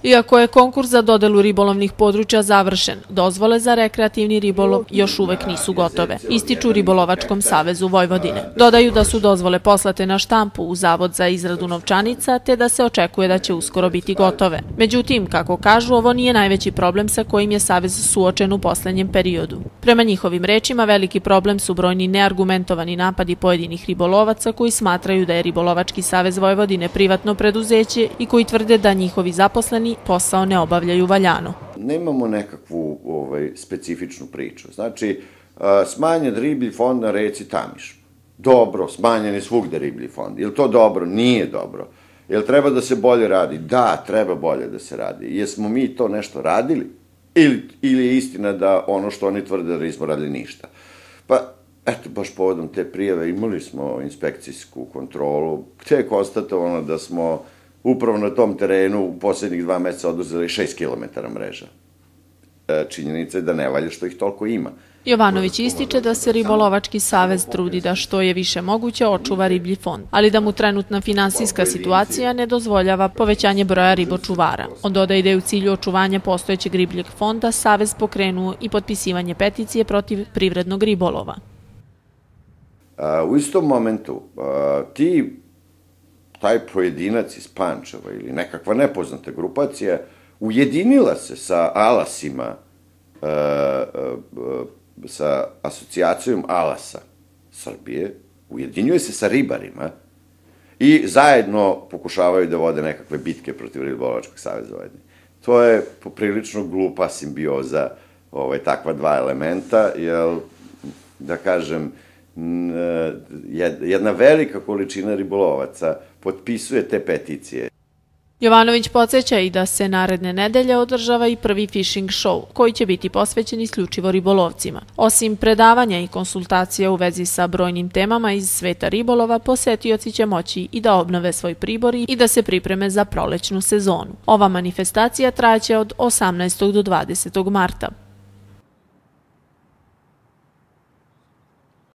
Iako je konkurs za dodelu ribolovnih područja završen, dozvole za rekreativni ribolov još uvek nisu gotove, ističu Ribolovačkom savezu Vojvodine. Dodaju da su dozvole poslate na štampu u Zavod za izradu novčanica, te da se očekuje da će uskoro biti gotove. Međutim, kako kažu, ovo nije najveći problem sa kojim je savez suočen u poslednjem periodu. Prema njihovim rečima, veliki problem su brojni neargumentovani napadi pojedinih ribolovaca koji smatraju da je Ribolovački savez Vojvodine privatno preduzeće i koji tvrde da njihovi zaposleni posao ne obavljaju valjano. Nemamo nekakvu specifičnu priču. Znači, smanjen riblji fond na reci Tamiš. Dobro, smanjen je svugde riblji fond. Je li to dobro? Nije dobro. Je li treba da se bolje radi? Da, treba bolje da se radi. Jesmo mi to nešto radili? Ili je istina da ono što oni tvrde da nismo radili ništa? Pa, eto, baš povodom te prijave imali smo inspekcijsku kontrolu, gde je konstatovano da smo upravo na tom terenu u poslednjih 2 meseca oduzeli 6 km mreža. Činjenica je da ne valja što ih toliko ima. Jovanović ističe da se Ribolovački savez trudi da što je više moguće očuva riblji fond, ali da mu trenutna finansijska situacija ne dozvoljava povećanje broja ribočuvara. On dodaje da je u cilju očuvanja postojećeg ribljeg fonda savez pokrenuo i potpisivanje peticije protiv privrednog ribolova. U istom momentu taj pojedinac iz Pančeva ili nekakva nepoznata grupacija ujedinila se sa Alasima, sa asocijacijom Alasa Srbije, ujedinjuje se sa ribarima i zajedno pokušavaju da vode nekakve bitke protiv Ribolovačkog saveza Vojvodine. To je poprilično glupa simbioza takva dva elementa, jer, da kažem, jedna velika količina ribolovaca potpisuje te peticije. Jovanović podsjeća i da se naredne nedelje održava i prvi fishing show, koji će biti posvećen isključivo ribolovcima. Osim predavanja i konsultacija u vezi sa brojnim temama iz sveta ribolova, posetioci će moći i da obnove svoj pribor i da se pripreme za prolećnu sezonu. Ova manifestacija trajaće od 18. do 20. marta.